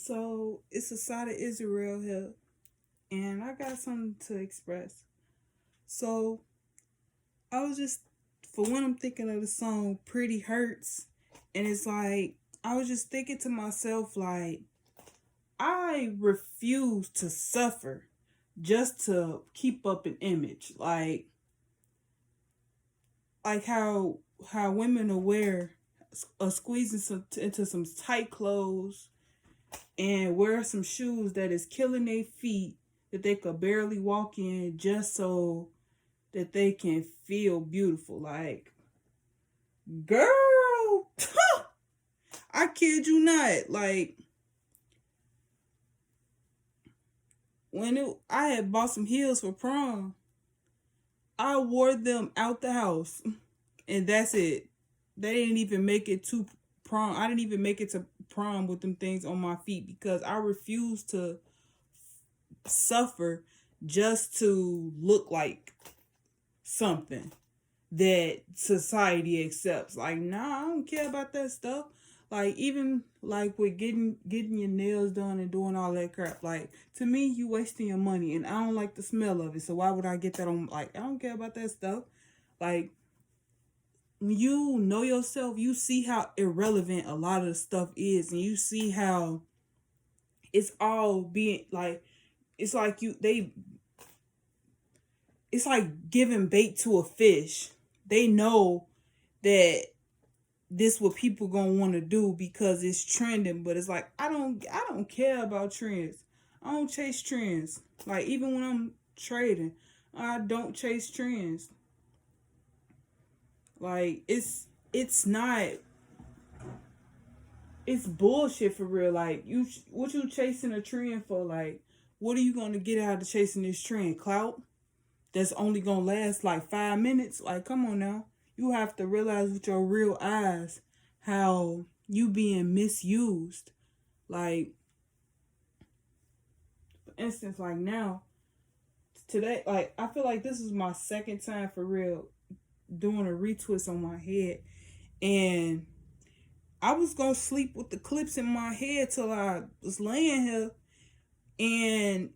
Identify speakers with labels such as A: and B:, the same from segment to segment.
A: So it's Assata Israel here, and I got something to express. So I was just, for when I'm thinking of the song Pretty Hurts, and it's like, I was just thinking to myself, like, I refuse to suffer just to keep up an image. Like how women are wear, squeezing into some tight clothes and wear some shoes that is killing their feet that they could barely walk in just so that they can feel beautiful. Like, girl, I kid you not. Like, I had bought some heels for prom, I wore them out the house, and that's it. They didn't even make it to prom. I didn't even make it to prom with them things on my feet because I refused to suffer just to look like something that society accepts. Like, nah, I don't care about that stuff. Like, even like with getting your nails done and doing all that crap. Like, to me, you wasting your money, and I don't like the smell of it. So why would I get that on? Like, I don't care about that stuff. Like, when you know yourself, you see how irrelevant a lot of the stuff is, and you see how it's all being like, it's like it's like giving bait to a fish. They know that this what people gonna want to do because it's trending, but it's like I don't care about trends. I don't chase trends. Like, even when I'm trading, I don't chase trends. Like, it's not, it's bullshit for real. Like, what you chasing a trend for? Like, what are you gonna get out of chasing this trend? Clout that's only gonna last like 5 minutes? Like, come on now. You have to realize with your real eyes how you being misused. Like, for instance, like now, today, like, I feel like this is my second time for real doing a retwist on my head. And I was gonna sleep with the clips in my head till I was laying here, and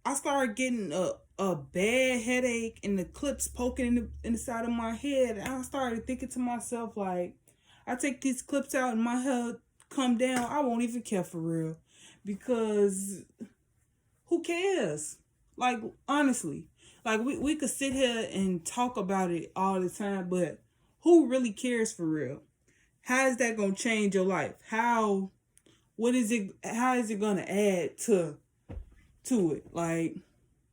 A: I started getting a bad headache and the clips poking in the side of my head. And I started thinking to myself, like, I take these clips out and my head come down, I won't even care for real. Because who cares? Like, honestly. Like, we could sit here and talk about it all the time, but who really cares for real? How is that gonna change your life? How is it gonna add to it? Like,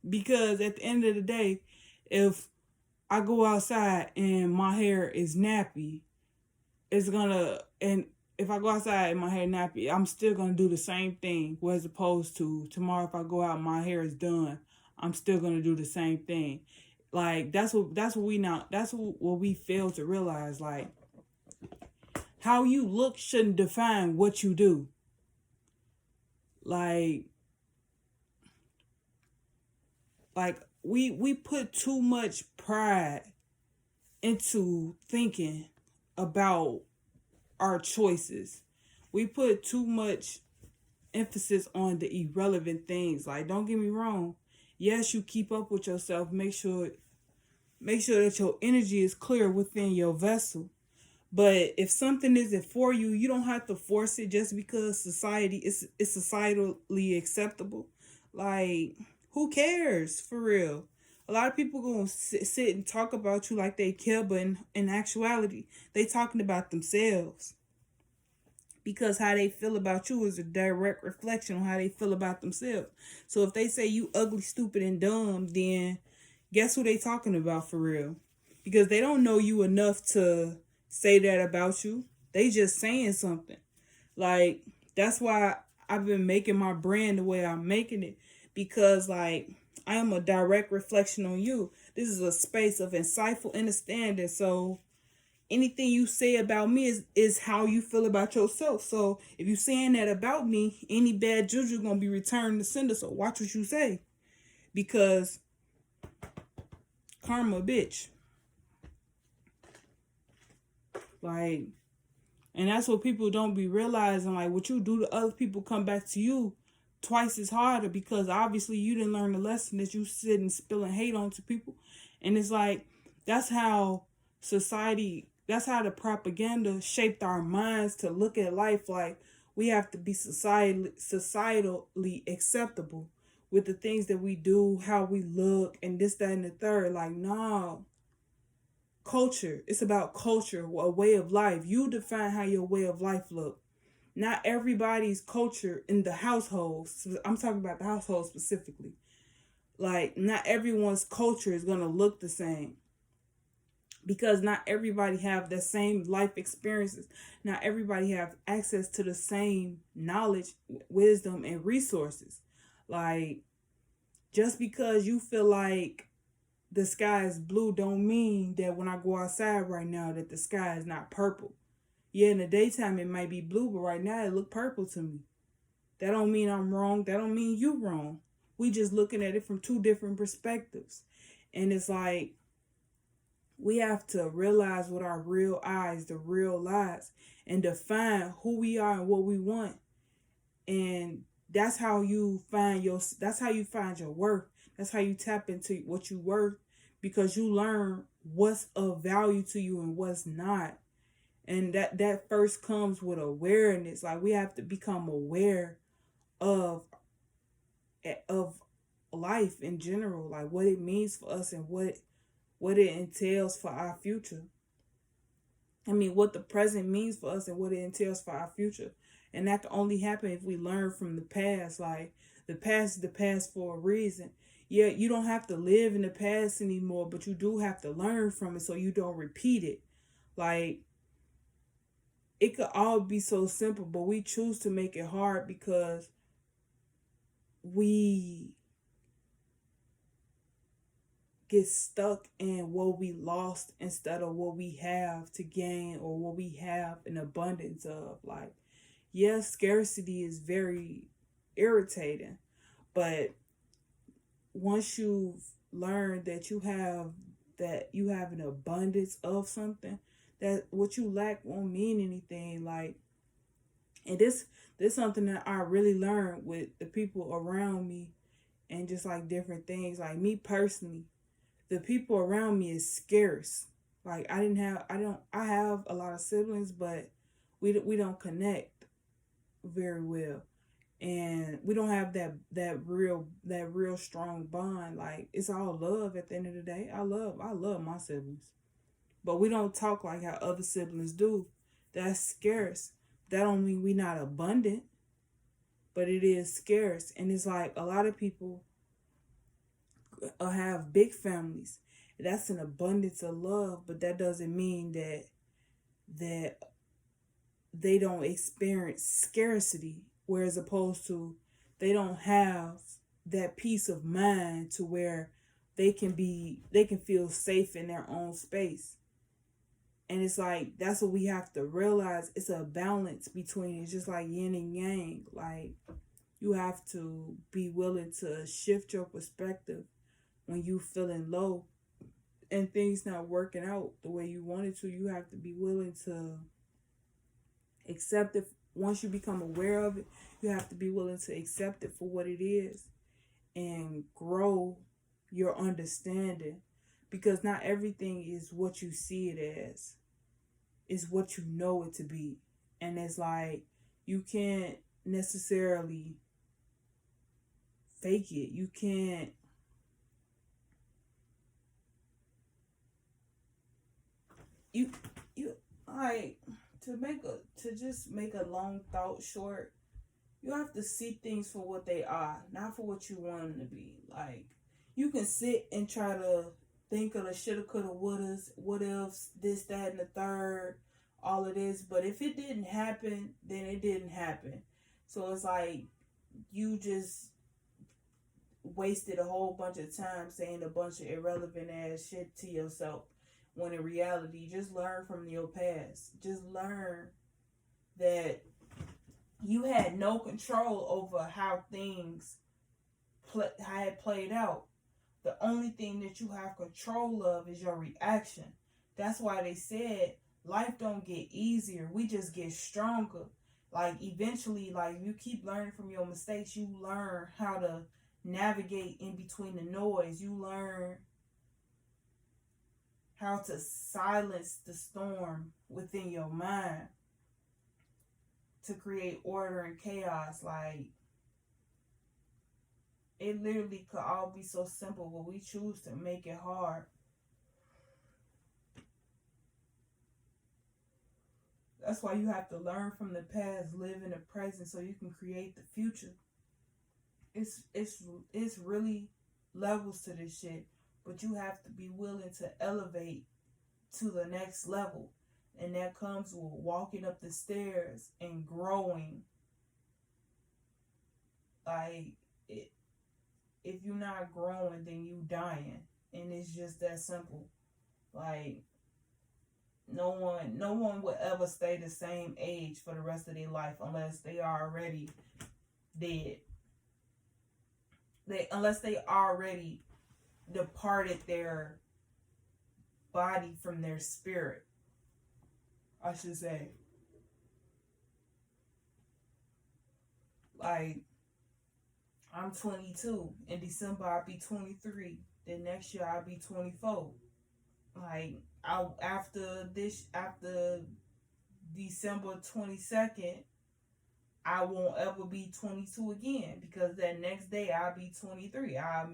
A: because at the end of the day, if I go outside and my hair is nappy, and if I go outside and my hair nappy, I'm still gonna do the same thing. As opposed to tomorrow, if I go out and my hair is done, I'm still gonna do the same thing. Like, that's what we fail to realize. Like, how you look shouldn't define what you do. Like we put too much pride into thinking about our choices. We put too much emphasis on the irrelevant things. Like, don't get me wrong. Yes, you keep up with yourself. Make sure that your energy is clear within your vessel. But if something isn't for you, you don't have to force it just because society is societally acceptable. Like, who cares for real? A lot of people gonna sit and talk about you like they care, but in actuality, they talking about themselves. Because how they feel about you is a direct reflection on how they feel about themselves. So if they say you ugly, stupid, and dumb, then guess who they talking about for real? Because they don't know you enough to say that about you. They just saying something. Like, that's why I've been making my brand the way I'm making it. Because, like, I am a direct reflection on you. This is a space of insightful understanding. So anything you say about me is how you feel about yourself. So if you saying that about me, any bad juju gonna be returned to sender. So watch what you say. Because karma, bitch. Like, And that's what people don't be realizing. Like, what you do to other people come back to you twice as harder, because obviously you didn't learn the lesson that you sitting spilling hate onto people. And it's like, that's how society, that's how the propaganda shaped our minds to look at life. Like, we have to be societally acceptable with the things that we do, how we look, and this, that, and the third. Like, no. Culture. It's about culture, a way of life. You define how your way of life look. Not everybody's culture in the household. I'm talking about the household specifically. Like, not everyone's culture is going to look the same, because not everybody have the same life experiences. Not everybody have access to the same knowledge, wisdom, and resources. Like, just because you feel like the sky is blue don't mean that when I go outside right now that the sky is not purple. Yeah, in the daytime it might be blue, but right now it look purple to me. That don't mean I'm wrong. That don't mean you wrong. We just looking at it from two different perspectives. And it's like, we have to realize with our real eyes, the real lives, and define who we are and what we want. And that's how you find your worth. That's how you tap into what you worth, because you learn what's of value to you and what's not. And that first comes with awareness. Like, we have to become aware of life in general, like what it means for us and what it entails for our future. I mean, what the present means for us and what it entails for our future. And that can only happen if we learn from the past. Like, the past is the past for a reason. Yeah, you don't have to live in the past anymore, but you do have to learn from it so you don't repeat it. Like, it could all be so simple, but we choose to make it hard because we get stuck in what we lost instead of what we have to gain or what we have an abundance of. Like, yes, scarcity is very irritating, but once you've learned that you have an abundance of something, that what you lack won't mean anything. Like, and this something that I really learned with the people around me, and just like different things. Like, me personally, the people around me is scarce. Like, I have a lot of siblings, but we don't connect very well, and we don't have that real strong bond. Like, it's all love at the end of the day. I love my siblings, but we don't talk like how other siblings do. That's scarce. That don't mean we not abundant, but it is scarce. And it's like, a lot of people have big families. That's an abundance of love, but that doesn't mean that they don't experience scarcity, whereas opposed to they don't have that peace of mind to where they can feel safe in their own space. And it's like, that's what we have to realize. It's a balance between, it's just like yin and yang. Like, you have to be willing to shift your perspective when you feeling low and things not working out the way you wanted to. You have to be willing to accept it. Once you become aware of it, you have to be willing to accept it for what it is and grow your understanding, because not everything is what you see it as. It's what you know it to be. And it's like, you can't necessarily fake it. You can't you like, to just make a long thought short, you have to see things for what they are, not for what you want them to be. Like, you can sit and try to think of the shoulda, coulda, wouldas, what ifs, this, that, and the third, all of this. But if it didn't happen, then it didn't happen. So it's like, you just wasted a whole bunch of time saying a bunch of irrelevant ass shit to yourself, when in reality, just learn from your past. Just learn that you had no control over how things had played out. The only thing that you have control of is your reaction. That's why they said, life don't get easier. We just get stronger. Like eventually, like you keep learning from your mistakes, you learn how to navigate in between the noise. You learn how to silence the storm within your mind to create order and chaos. Like it literally could all be so simple, but we choose to make it hard. That's why you have to learn from the past, live in the present, so you can create the future. It's really levels to this shit, but you have to be willing to elevate to the next level, and that comes with walking up the stairs and growing. Like it, if you're not growing, then you dying, and it's just that simple. Like no one will ever stay the same age for the rest of their life unless they are already dead. Unless they already departed their body from their spirit, I should say. Like I'm 22. In December I'll be 23. Then next year I'll be 24. Like after December 22nd, I won't ever be 22 again, because that next day I'll be 23. I've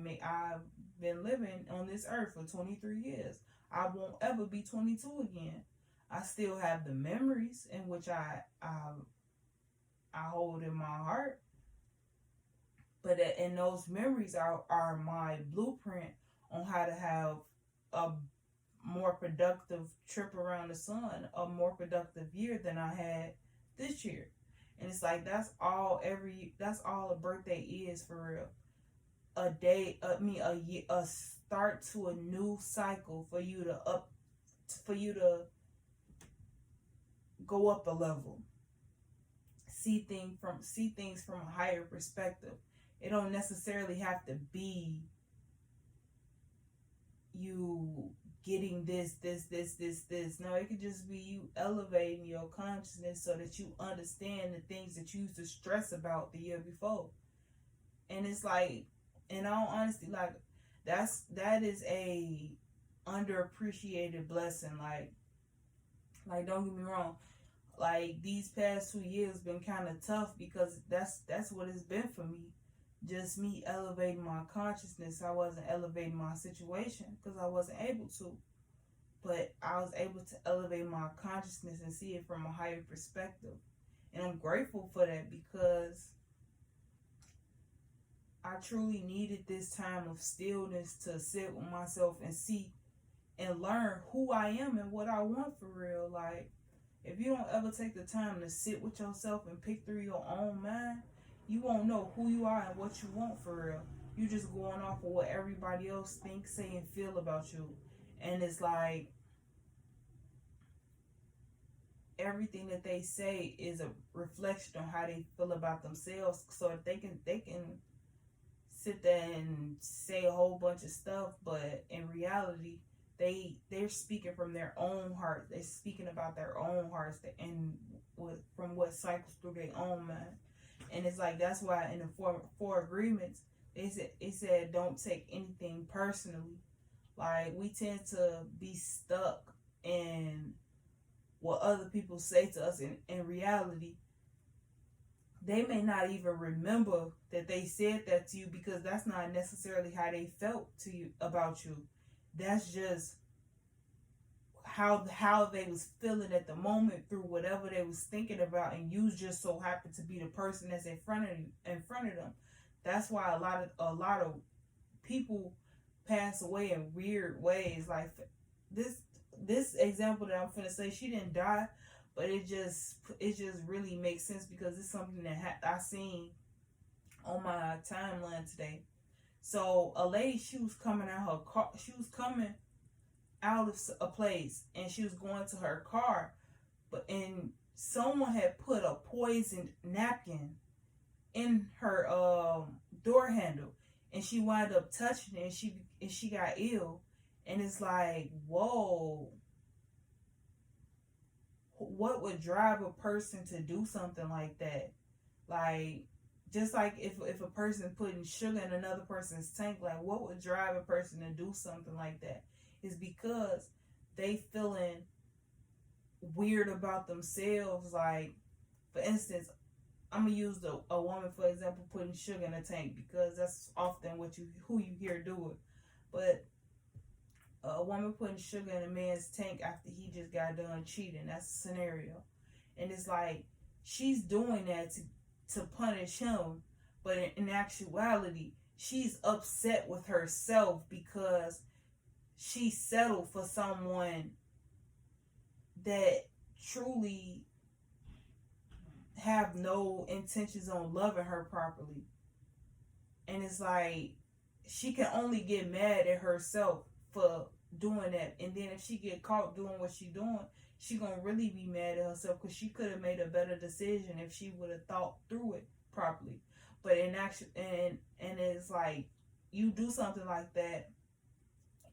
A: been living on this earth for 23 years. I won't ever be 22 again. I still have the memories in which I hold in my heart, but and those memories are my blueprint on how to have a more productive trip around the sun, a more productive year than I had this year. And it's like that's all a birthday is, for real. A day, a year, a start to a new cycle for you to go up a level. See things from a higher perspective. It don't necessarily have to be you getting this. No, it could just be you elevating your consciousness so that you understand the things that you used to stress about the year before. And it's like, in all honesty, like that is a underappreciated blessing. Like don't get me wrong. Like these past 2 years been kind of tough, because that's what it's been for me. Just me elevating my consciousness. I wasn't elevating my situation because I wasn't able to. But I was able to elevate my consciousness and see it from a higher perspective. And I'm grateful for that, because I truly needed this time of stillness to sit with myself and see and learn who I am and what I want for real. Like, if you don't ever take the time to sit with yourself and pick through your own mind, you won't know who you are and what you want for real. You just going off of what everybody else thinks, say, and feel about you. And it's like everything that they say is a reflection on how they feel about themselves. So if they can sit there and say a whole bunch of stuff, but in reality they're speaking from their own heart. They're speaking about their own hearts and from what cycles through their own mind. And it's like, that's why in the four agreements, it said don't take anything personally. Like, we tend to be stuck in what other people say to us. In reality, they may not even remember that they said that to you, because that's not necessarily how they felt to you about you. That's just how they was feeling at the moment through whatever they was thinking about, and you just so happen to be the person that's in front of them. That's why a lot of people pass away in weird ways. Like this example that I'm finna say, she didn't die, but it just really makes sense, because it's something that I seen on my timeline today. So a lady, she was coming out her car. She was coming out of a place, and she was going to her car, and someone had put a poisoned napkin in her door handle, and she wound up touching it, and she got ill. And it's like, whoa, what would drive a person to do something like that? Like, just like if a person putting sugar in another person's tank, like what would drive a person to do something like that? Is because they feeling weird about themselves. Like, for instance, I'm gonna use a woman for example putting sugar in a tank, because that's often who you hear do it. But a woman putting sugar in a man's tank after he just got done cheating, that's a scenario. And it's like she's doing that to punish him, but in actuality she's upset with herself because she settled for someone that truly have no intentions on loving her properly. And it's like she can only get mad at herself for doing that. And then if she get caught doing what she doing, she gonna really be mad at herself, because she could have made a better decision if she would have thought through it properly. But in action, and it's like you do something like that,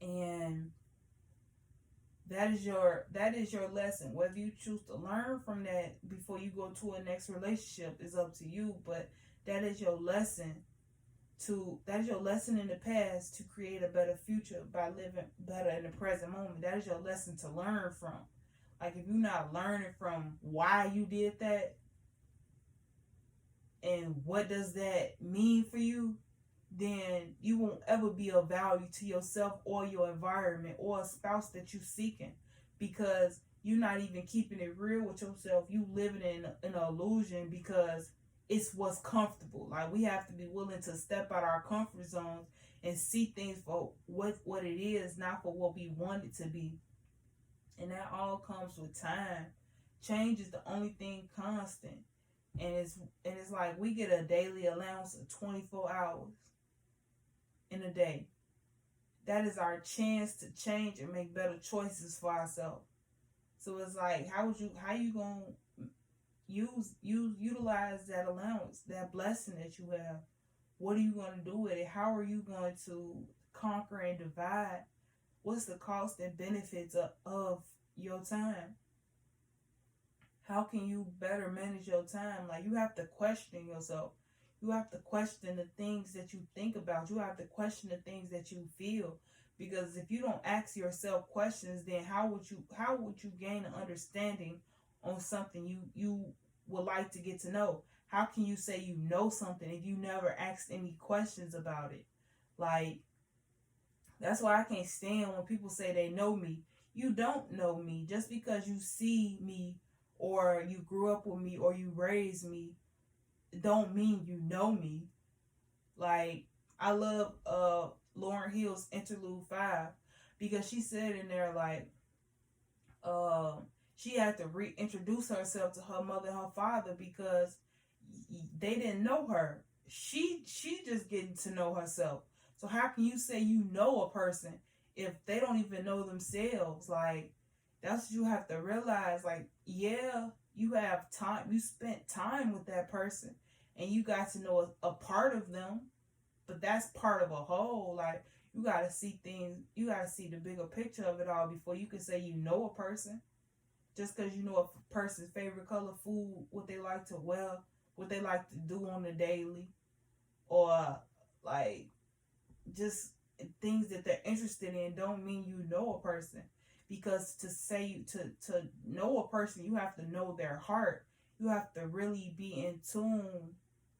A: and that is your lesson. Whether you choose to learn from that before you go to a next relationship is up to you. But that is your lesson in the past to create a better future by living better in the present moment. That is your lesson to learn from. Like, if you're not learning from why you did that and what does that mean for you, then you won't ever be of value to yourself or your environment or a spouse that you're seeking, because you're not even keeping it real with yourself. You living in an illusion because it's what's comfortable. Like, we have to be willing to step out our comfort zones and see things for what it is, not for what we want it to be. And that all comes with time. Change is the only thing constant. And it's like we get a daily allowance of 24 hours in a day. That is our chance to change and make better choices for ourselves. So it's like, how you gonna utilize that allowance, that blessing that you have? What are you gonna do with it? How are you going to conquer and divide? What's the cost and benefits of your time? How can you better manage your time? Like, you have to question yourself. You have to question the things that you think about. You have to question the things that you feel. Because if you don't ask yourself questions, then how would you gain an understanding on something you would like to get to know? How can you say you know something if you never asked any questions about it? Like, that's why I can't stand when people say they know me. You don't know me. Just because you see me or you grew up with me or you raised me don't mean you know me. Like, I love Lauryn Hill's Interlude 5, because she said in there, like, she had to reintroduce herself to her mother and her father because they didn't know her. She just getting to know herself. So how can you say you know a person if they don't even know themselves? Like, that's what you have to realize. Like, yeah, you have time. You spent time with that person and you got to know a part of them, but that's part of a whole. Like, you got to see things. You got to see the bigger picture of it all before you can say you know a person. Just because you know a person's favorite color, food, what they like to wear, what they like to do on the daily, or like just things that they're interested in, don't mean you know a person. Because to know a person, you have to know their heart. You have to really be in tune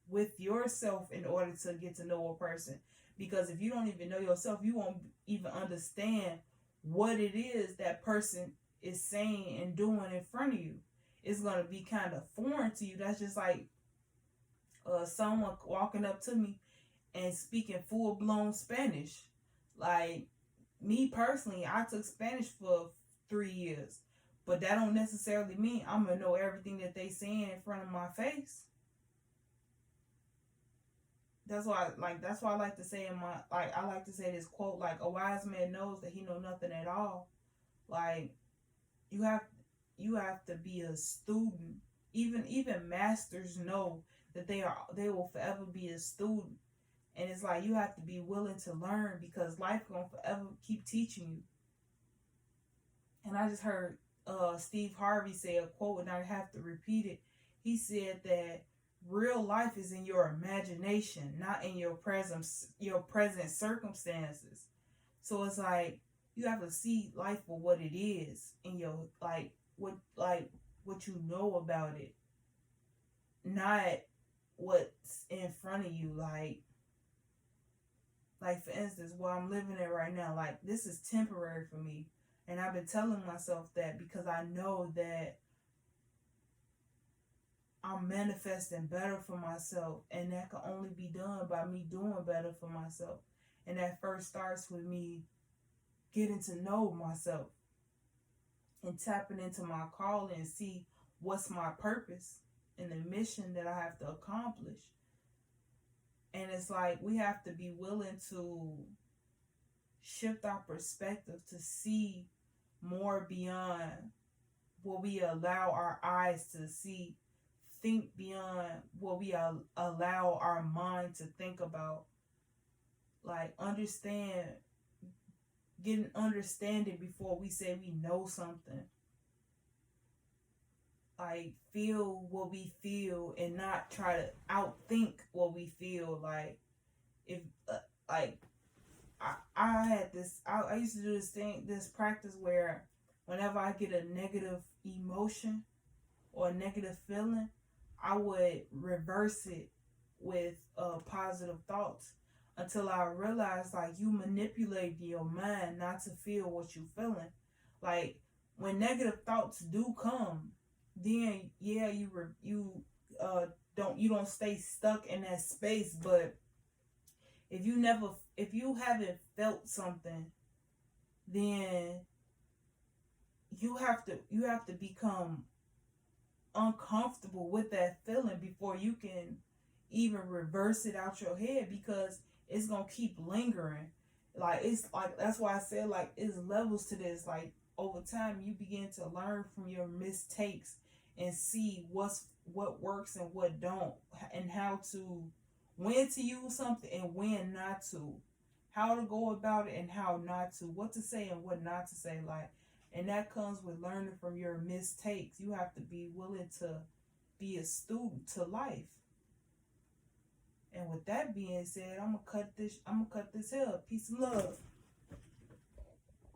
A: with yourself in order to get to know a person. Because if you don't even know yourself, you won't even understand what it is that person is saying and doing in front of you. It's going to be kind of foreign to you. That's just like someone walking up to me and speaking full-blown Spanish. Like, me personally, I took Spanish for 3 years, but that don't necessarily mean I'm gonna know everything that they saying in front of my face. That's why I like to say I like to say this quote, like, a wise man knows that he know nothing at all. Like, you have to be a student. Even masters know that they will forever be a student. And it's like, you have to be willing to learn, because life gonna forever keep teaching you. And I just heard Steve Harvey said a quote, and I have to repeat it. He said that real life is in your imagination, not in your present circumstances. So it's like you have to see life for what it is in your what you know about it, not what's in front of you. Like for instance, what I'm living in right now, like this is temporary for me. And I've been telling myself that because I know that I'm manifesting better for myself, and that can only be done by me doing better for myself. And that first starts with me getting to know myself and tapping into my calling and see what's my purpose and the mission that I have to accomplish. And it's like we have to be willing to shift our perspective to see more beyond what we allow our eyes to see, think beyond what we allow our mind to think about. Like getting understanding before we say we know something. Like feel what we feel and not try to outthink what we feel. Like if I had this, I used to do this practice where whenever I get a negative emotion or a negative feeling, I would reverse it with positive thoughts until I realized like you manipulate your mind not to feel what you're feeling. Like when negative thoughts do come, then yeah, you don't stay stuck in that space. But if you haven't felt something, then you have to become uncomfortable with that feeling before you can even reverse it out your head, because it's gonna keep lingering. Like it's like that's why I said like it's levels to this. Like over time you begin to learn from your mistakes and see what works and what don't, and how to when to use something and when not to, how to go about it and how not to, what to say and what not to say. Like, and that comes with learning from your mistakes. You have to be willing to be a student to life. And with that being said, I'm gonna cut this here. Peace and love.